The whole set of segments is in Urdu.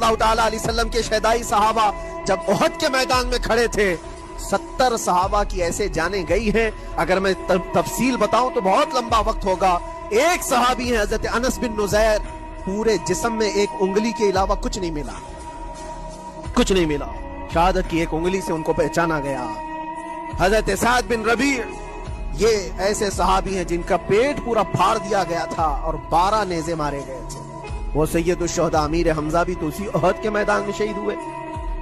اللہ تعالیٰ علیہ وسلم کے شہدائی صحابہ جب احد کے میدان میں کھڑے تھے 70 صحابہ کی ایسے جانیں گئی ہیں. اگر میں تفصیل بتاؤں تو بہت لمبا وقت ہوگا. ایک صحابی ہیں حضرت انس بن نزیر, پورے جسم میں ایک انگلی کے علاوہ کچھ نہیں ملا, کچھ نہیں ملا. شہادت کی ایک انگلی سے ان کو پہچانا گیا. حضرت سعد بن ربیع, یہ ایسے صحابی ہیں جن کا پیٹ پورا پھاڑ دیا گیا تھا اور 12 نیزے مارے گئے تھے. وہ سید الشہداء امیر حمزہ بھی تو اسی احد کے میدان میں شہید ہوئے,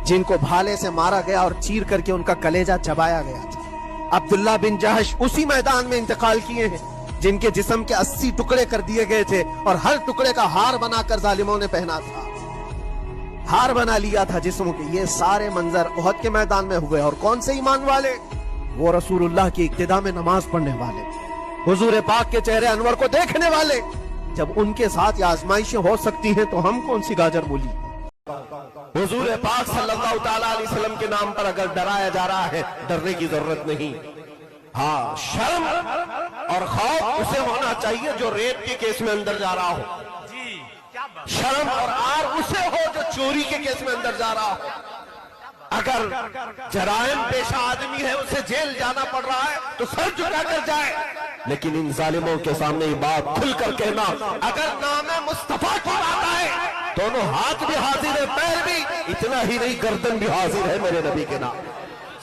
جن کو بھالے سے مارا گیا اور چیر کر کے ان کا کلیجہ چبایا گیا تھا. عبداللہ بن جہش اسی میدان میں انتقال کیے ہیں, جن کے جسم کے 80 ٹکڑے کر دیے گئے تھے اور ہر ٹکڑے کا ہار بنا کر ظالموں نے پہنا تھا, ہار بنا لیا تھا جسموں کے. یہ سارے منظر احد کے میدان میں ہوئے. اور کون سے ایمان والے؟ وہ رسول اللہ کی اقتداء میں نماز پڑھنے والے, حضور پاک کے چہرے انور کو دیکھنے والے. جب ان کے ساتھ یہ آزمائشیں ہو سکتی ہیں تو ہم کون سی گاجر مولی؟ حضور پاک صلی اللہ تعالیٰ علیہ وسلم کے نام پر اگر ڈرایا جا رہا ہے, ڈرنے کی ضرورت نہیں. ہاں, شرم اور خوف اسے ہونا چاہیے جو ریپ کے کیس میں اندر جا رہا ہو. شرم اور آر اسے ہو جو چوری کے کیس میں اندر جا رہا ہو. اگر جرائم پیشہ آدمی ہے, اسے جیل جانا پڑ رہا ہے تو سر جھکا کر جائے. لیکن ان ظالموں کے سامنے یہ بات کھل کر کہنا, اگر نام مصطفیٰ کی بات آئے دونوں ہاتھ بھی حاضر ہے, پیر بھی, اتنا ہی نہیں گردن بھی حاضر ہے میرے نبی کے نام.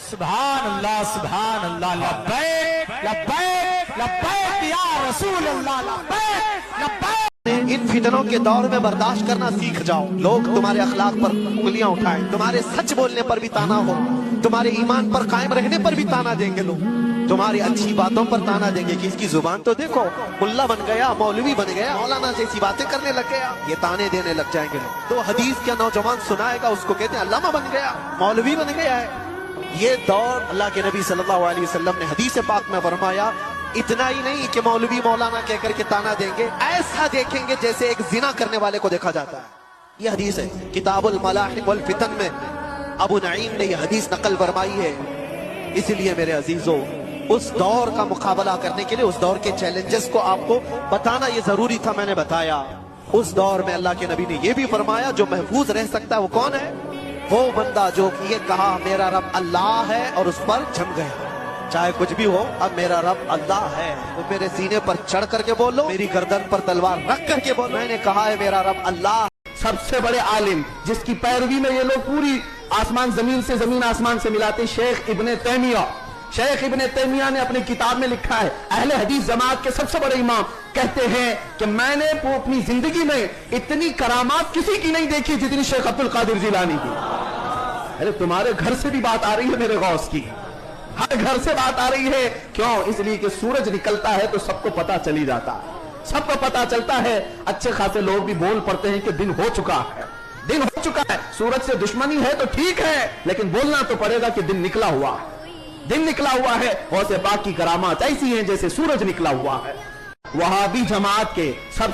سبحان اللہ, سبحان اللہ, لبیک لبیک لبیک یا رسول اللہ, لبیک لبیک. ان فتنوں کے دور میں برداشت کرنا سیکھ جاؤ. لوگ تمہارے اخلاق پر انگلیاں اٹھائیں, تمہارے سچ بولنے پر بھی تانا ہو, تمہارے ایمان پر قائم رہنے پر بھی تانا دیں گے لوگ, تمہاری اچھی باتوں پر تانا دیں گے کہ اس کی زبان تو دیکھو, ملا بن گیا, مولوی بن گیا, مولانا جیسی باتیں کرنے لگ گیا. یہ تانے دینے لگ جائیں گے لوگ. تو حدیث کا نوجوان سنائے گا, اس کو کہتے ہیں علامہ بن گیا, مولوی بن گیا ہے. یہ دور اللہ کے نبی صلی اللہ علیہ وسلم نے حدیث پاک میں فرمایا, اتنا ہی نہیں کہ مولوی مولانا کہہ کر کے تانا دیں گے, ایسا دیکھیں گے جیسے ایک زنا کرنے والے کو دیکھا جاتا ہے. یہ حدیث ہے, کتاب الملاحم والفتن میں ابو نعیم نے یہ حدیث نقل فرمائی ہے. اس لیے میرے عزیزوں, اس دور کا مقابلہ کرنے کے لیے اس دور کے چیلنجز کو آپ کو بتانا یہ ضروری تھا. میں نے بتایا اس دور میں اللہ کے نبی نے یہ بھی فرمایا, جو محفوظ رہ سکتا ہے وہ کون ہے؟ وہ بندہ جو یہ کہا میرا رب اللہ ہے اور اس پر جم گیا. چاہے کچھ بھی ہو, اب میرا رب اللہ ہے, تو میرے سینے پر چڑھ کر کے بولو, میری گردن پر تلوار رکھ کر کے بولو, میں نے کہا ہے میرا رب اللہ. سب سے بڑے عالم جس کی پیروی میں یہ لوگ پوری آسمان زمین سے, زمین آسمان سے ملاتے, شیخ ابن تیمیہ. شیخ ابن تیمیہ نے اپنی کتاب میں لکھا ہے, اہل حدیث جماعت کے سب سے بڑے امام کہتے ہیں کہ میں نے اپنی زندگی میں اتنی کرامات کسی کی نہیں دیکھی جتنی شیخ عبد القادر جیلانی کی. ارے تمہارے گھر سے بھی بات آ رہی ہے میرے غوث کی, ہر گھر سے بات آ رہی ہے. کیوں؟ اس لیے کہ سورج نکلتا ہے تو سب کو پتا چلی جاتا ہے, سب کو پتا چلتا ہے. اچھے خاصے لوگ بھی بول پڑتے ہیں کہ دن ہو چکا ہے, دن ہو چکا ہے. سورج سے دشمنی ہے تو ٹھیک ہے, لیکن بولنا تو پڑے گا کہ دن نکلا ہوا ہے, دن نکلا ہوا ہے. غوث پاک کی کرامات ایسی ہیں جیسے سورج نکلا ہوا ہے. وہابی جماعت کے سب